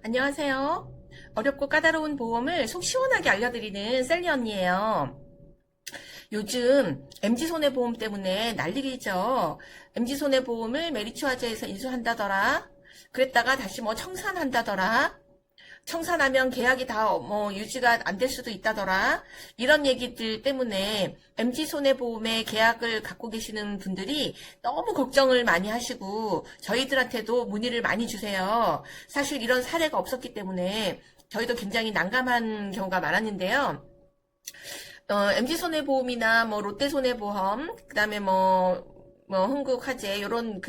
안녕하세요. 어렵고 까다로운 보험을 속 시원하게 알려드리는 셀리 언니예요. 요즘 MG손해보험 때문에 난리죠. MG손해보험을 메리츠화재에서 인수한다더라. 그랬다가 다시 청산한다더라. 청산하면 계약이 다 유지가 안 될 수도 있다더라. 이런 얘기들 때문에 MG손해보험의 계약을 갖고 계시는 분들이 너무 걱정을 많이 하시고 저희들한테도 문의를 많이 주세요. 사실 이런 사례가 없었기 때문에 저희도 굉장히 난감한 경우가 많았는데요. MG손해보험이나 롯데손해보험, 그 다음에 흥국화재, 요런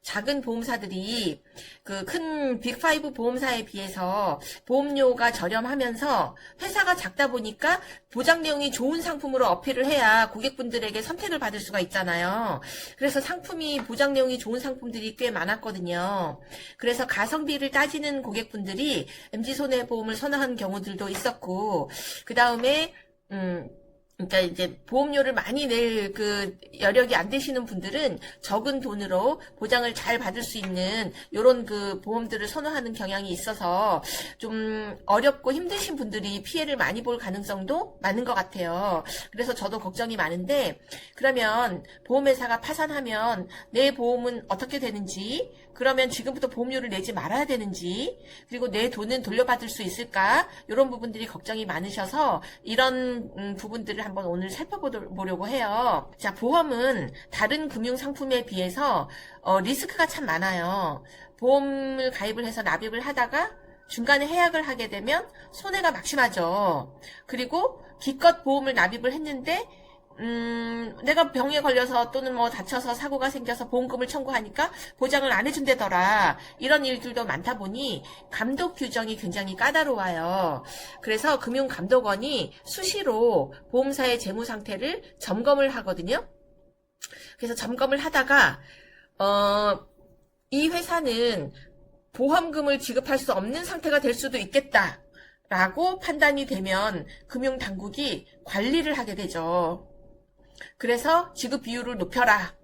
작은 보험사들이 큰 빅5 보험사에 비해서 보험료가 저렴하면서 회사가 작다 보니까 보장 내용이 좋은 상품으로 어필을 해야 고객분들에게 선택을 받을 수가 있잖아요. 그래서 상품이 보장 내용이 좋은 상품들이 꽤 많았거든요. 그래서 가성비를 따지는 고객분들이 MG손해보험을 선호한 경우들도 있었고, 그 다음에 그러니까 이제 보험료를 많이 낼 여력이 안 되시는 분들은 적은 돈으로 보장을 잘 받을 수 있는 요런 보험들을 선호하는 경향이 있어서 좀 어렵고 힘드신 분들이 피해를 많이 볼 가능성도 많은 것 같아요. 그래서 저도 걱정이 많은데, 그러면 보험회사가 파산하면 내 보험은 어떻게 되는지, 그러면 지금부터 보험료를 내지 말아야 되는지, 그리고 내 돈은 돌려받을 수 있을까? 이런 부분들이 걱정이 많으셔서 이런 부분들을 한번 오늘 살펴보려고 해요. 자, 보험은 다른 금융상품에 비해서 리스크가 참 많아요. 보험을 가입을 해서 납입을 하다가 중간에 해약을 하게 되면 손해가 막심하죠. 그리고 기껏 보험을 납입을 했는데 내가 병에 걸려서 또는 다쳐서 사고가 생겨서 보험금을 청구하니까 보장을 안 해준다더라. 이런 일들도 많다 보니 감독 규정이 굉장히 까다로워요. 그래서 금융감독원이 수시로 보험사의 재무 상태를 점검을 하거든요. 그래서 점검을 하다가 이 회사는 보험금을 지급할 수 없는 상태가 될 수도 있겠다 라고 판단이 되면 금융당국이 관리를 하게 되죠. 그래서 지급 비율을 높여라.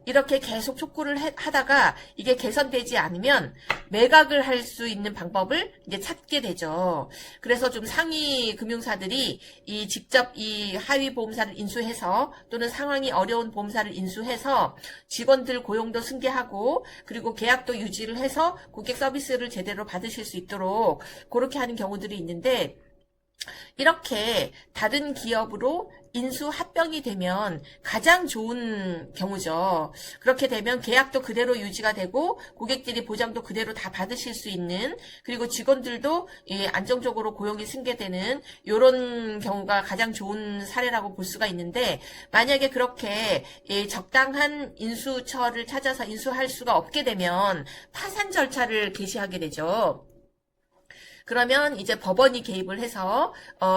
이렇게 계속 촉구를 하다가 이게 개선되지 않으면 매각을 할 수 있는 방법을 이제 찾게 되죠. 그래서 좀 상위 금융사들이 직접 이 하위 보험사를 인수해서 또는 상황이 어려운 보험사를 인수해서 직원들 고용도 승계하고 그리고 계약도 유지를 해서 고객 서비스를 제대로 받으실 수 있도록 그렇게 하는 경우들이 있는데, 이렇게 다른 기업으로 인수 합병이 되면 가장 좋은 경우죠. 그렇게 되면 계약도 그대로 유지가 되고 고객들이 보장도 그대로 다 받으실 수 있는, 그리고 직원들도 안정적으로 고용이 승계되는 이런 경우가 가장 좋은 사례라고 볼 수가 있는데, 만약에 그렇게 적당한 인수처를 찾아서 인수할 수가 없게 되면 파산 절차를 개시하게 되죠. 그러면 이제 법원이 개입을 해서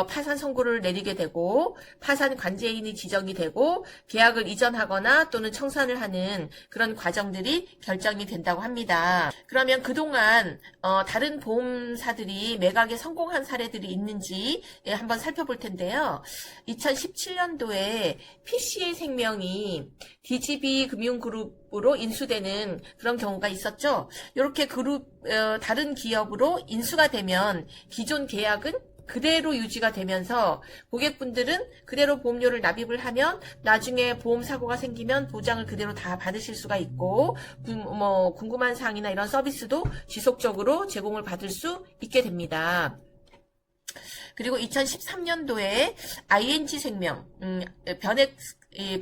파산 선고를 내리게 되고 파산 관제인이 지정이 되고 계약을 이전하거나 또는 청산을 하는 그런 과정들이 결정이 된다고 합니다. 그러면 그동안 다른 보험사들이 매각에 성공한 사례들이 있는지 한번 살펴볼 텐데요. 2017년도에 PCA 생명이 DGB 금융그룹으로 인수되는 그런 경우가 있었죠. 이렇게 다른 기업으로 인수가 되면 기존 계약은 그대로 유지가 되면서 고객분들은 그대로 보험료를 납입을 하면 나중에 보험 사고가 생기면 보장을 그대로 다 받으실 수가 있고 궁금한 사항이나 이런 서비스도 지속적으로 제공을 받을 수 있게 됩니다. 그리고 2013년도에 ING생명, 변액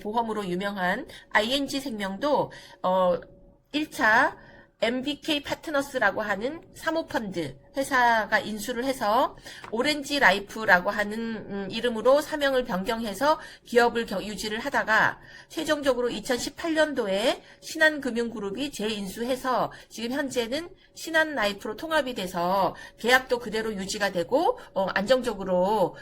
보험으로 유명한 ING생명도 1차 MBK 파트너스라고 하는 사모펀드 회사가 인수를 해서 오렌지 라이프라고 하는 이름으로 사명을 변경해서 기업을 유지를 하다가 최종적으로 2018년도에 신한금융그룹이 재인수해서 지금 현재는 신한라이프로 통합이 돼서 계약도 그대로 유지가 되고 안정적으로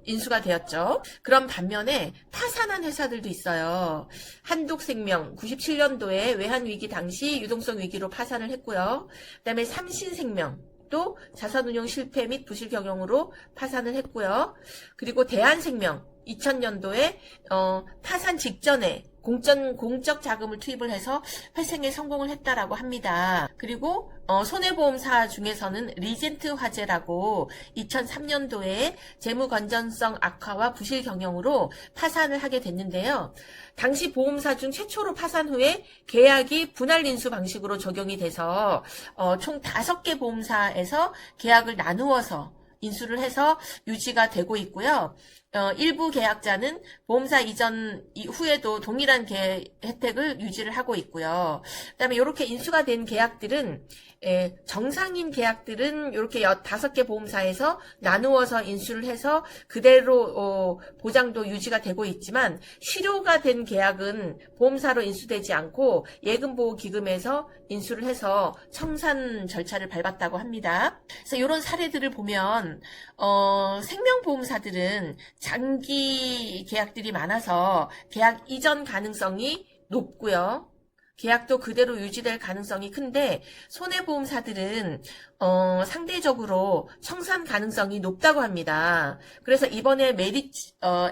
인수가 되었죠. 그런 반면에 파산한 회사들도 있어요. 한독생명 97년도에 외환위기 당시 유동성 위기로 파산을 했고요. 그다음에 삼신생명 또 자산운용 실패 및 부실 경영으로 파산을 했고요. 그리고 대한생명 2000년도에 파산 직전에 공적 자금을 투입을 해서 회생에 성공을 했다라고 합니다. 그리고 손해보험사 중에서는 리젠트 화재라고 2003년도에 재무 건전성 악화와 부실 경영으로 파산을 하게 됐는데요. 당시 보험사 중 최초로 파산 후에 계약이 분할 인수 방식으로 적용이 돼서 총 5개 보험사에서 계약을 나누어서 인수를 해서 유지가 되고 있고요. 일부 계약자는 보험사 이전 후에도 동일한 혜택을 유지를 하고 있고요. 그다음에 이렇게 인수가 된 계약들은 정상인 계약들은 이렇게 5개 보험사에서 나누어서 인수를 해서 그대로 보장도 유지가 되고 있지만 실효가 된 계약은 보험사로 인수되지 않고 예금보호기금에서 인수를 해서 청산 절차를 밟았다고 합니다. 그래서 이런 사례들을 보면 생명보험사들은 장기 계약들이 많아서 계약 이전 가능성이 높고요. 계약도 그대로 유지될 가능성이 큰데 손해보험사들은 상대적으로 청산 가능성이 높다고 합니다. 그래서 이번에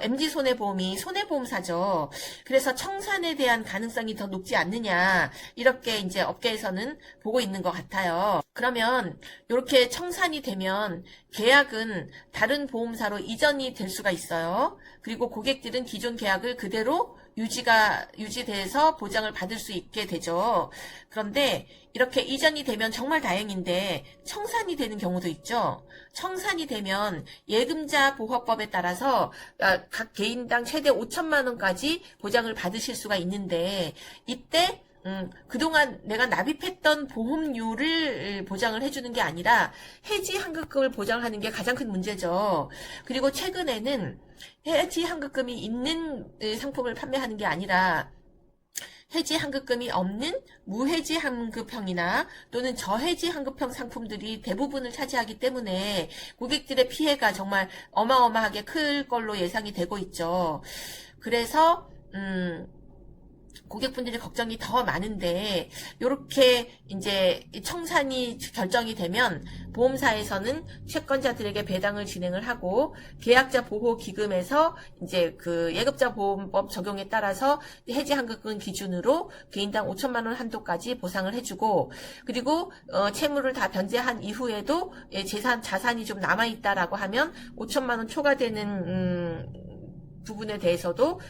MG손해보험이 손해보험사죠. 그래서 청산에 대한 가능성이 더 높지 않느냐 이렇게 이제 업계에서는 보고 있는 것 같아요. 그러면 이렇게 청산이 되면 계약은 다른 보험사로 이전이 될 수가 있어요. 그리고 고객들은 기존 계약을 그대로 유지돼서 보장을 받을 수 있게 되죠. 그런데 이렇게 이전이 되면 정말 다행인데 청산이 되는 경우도 있죠. 청산이 되면 예금자 보호법에 따라서 각 개인당 최대 5천만 원까지 보장을 받으실 수가 있는데 이때 그동안 내가 납입했던 보험료를 보장을 해주는 게 아니라 해지 환급금을 보장하는 게 가장 큰 문제죠. 그리고 최근에는 해지 환급금이 있는 상품을 판매하는 게 아니라 해지 환급금이 없는 무해지 환급형이나 또는 저해지 환급형 상품들이 대부분을 차지하기 때문에 고객들의 피해가 정말 어마어마하게 클 걸로 예상이 되고 있죠. 그래서 고객분들의 걱정이 더 많은데 이렇게 이제 청산이 결정이 되면 보험사에서는 채권자들에게 배당을 진행을 하고 계약자 보호 기금에서 이제 그 예급자 보험법 적용에 따라서 해지 환급금 기준으로 개인당 5천만 원 한도까지 보상을 해주고 그리고 채무를 다 변제한 이후에도 자산이 좀 남아 있다라고 하면 5천만 원 초과되는 부분에 대해서도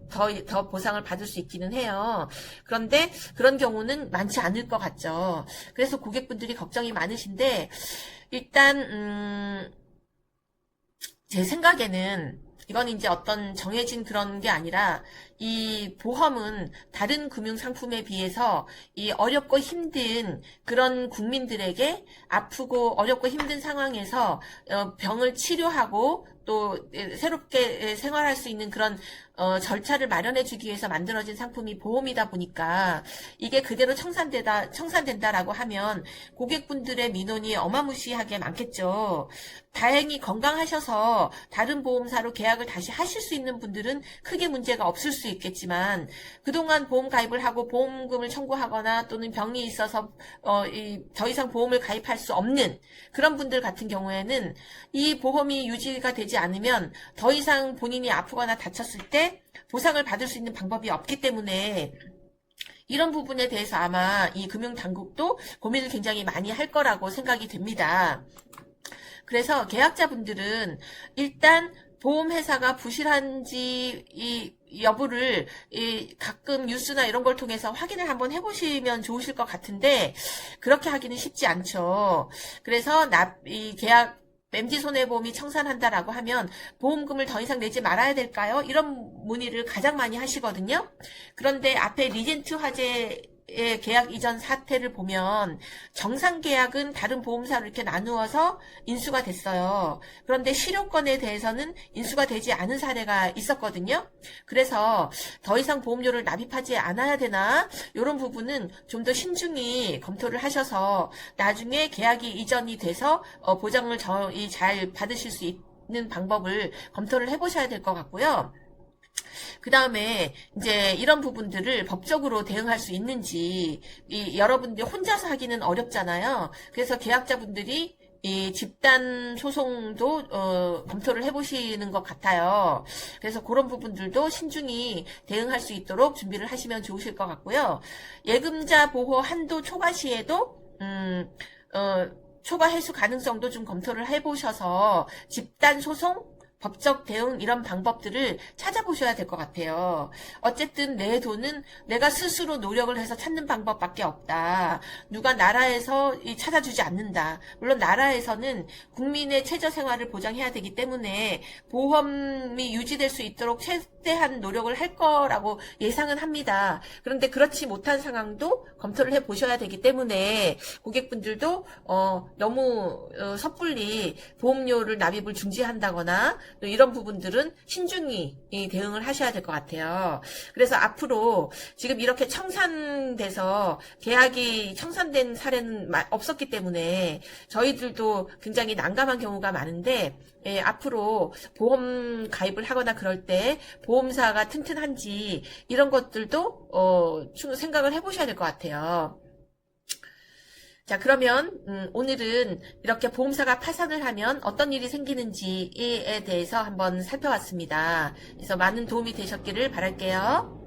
더 보상을 받을 수 있기는 해요. 그런데 그런 경우는 많지 않을 것 같죠. 그래서 고객분들이 걱정이 많으신데 일단 제 생각에는 이건 이제 어떤 정해진 그런 게 아니라 이 보험은 다른 금융상품에 비해서 이 어렵고 힘든 그런 국민들에게 아프고 어렵고 힘든 상황에서 병을 치료하고 또 새롭게 생활할 수 있는 그런 절차를 마련해 주기 위해서 만들어진 상품이 보험이다 보니까 이게 그대로 청산된다라고 하면 고객분들의 민원이 어마무시하게 많겠죠. 다행히 건강하셔서 다른 보험사로 계약을 다시 하실 수 있는 분들은 크게 문제가 없을 수 있겠지만 그동안 보험 가입을 하고 보험금을 청구하거나 또는 병이 있어서 더 이상 보험을 가입할 수 없는 그런 분들 같은 경우에는 이 보험이 유지가 되지 않으면 더 이상 본인이 아프거나 다쳤을 때 보상을 받을 수 있는 방법이 없기 때문에 이런 부분에 대해서 아마 이 금융당국도 고민을 굉장히 많이 할 거라고 생각이 됩니다. 그래서 계약자분들은 일단 보험회사가 부실한지 이 여부를 가끔 뉴스나 이런 걸 통해서 확인을 한번 해보시면 좋으실 것 같은데 그렇게 하기는 쉽지 않죠. 그래서 이 계약 MG손해보험이 청산한다라고 하면 보험금을 더 이상 내지 말아야 될까요? 이런 문의를 가장 많이 하시거든요. 그런데 앞에 리젠트 화재 계약 이전 사태를 보면 정상 계약은 다른 보험사로 이렇게 나누어서 인수가 됐어요. 그런데 실효권에 대해서는 인수가 되지 않은 사례가 있었거든요. 그래서 더 이상 보험료를 납입하지 않아야 되나? 이런 부분은 좀 더 신중히 검토를 하셔서 나중에 계약이 이전이 돼서 보장을 잘 받으실 수 있는 방법을 검토를 해보셔야 될 것 같고요. 그 다음에 이제 이런 부분들을 법적으로 대응할 수 있는지 여러분들이 혼자서 하기는 어렵잖아요. 그래서 계약자분들이 이 집단 소송도 검토를 해보시는 것 같아요. 그래서 그런 부분들도 신중히 대응할 수 있도록 준비를 하시면 좋으실 것 같고요. 예금자 보호 한도 초과 시에도 초과 해소 가능성도 좀 검토를 해보셔서 집단 소송, 법적 대응 이런 방법들을 찾아보셔야 될 것 같아요. 어쨌든 내 돈은 내가 스스로 노력을 해서 찾는 방법밖에 없다. 누가 나라에서 찾아주지 않는다. 물론 나라에서는 국민의 최저 생활을 보장해야 되기 때문에 보험이 유지될 수 있도록 최대한 노력을 할 거라고 예상은 합니다. 그런데 그렇지 못한 상황도 검토를 해보셔야 되기 때문에 고객분들도 너무 섣불리 보험료를 납입을 중지한다거나 이런 부분들은 신중히 대응을 하셔야 될 것 같아요. 그래서 앞으로 지금 이렇게 청산돼서 계약이 청산된 사례는 없었기 때문에 저희들도 굉장히 난감한 경우가 많은데 앞으로 보험 가입을 하거나 그럴 때 보험사가 튼튼한지 이런 것들도 생각을 해보셔야 될 것 같아요. 자, 그러면 오늘은 이렇게 보험사가 파산을 하면 어떤 일이 생기는지에 대해서 한번 살펴봤습니다. 그래서 많은 도움이 되셨기를 바랄게요.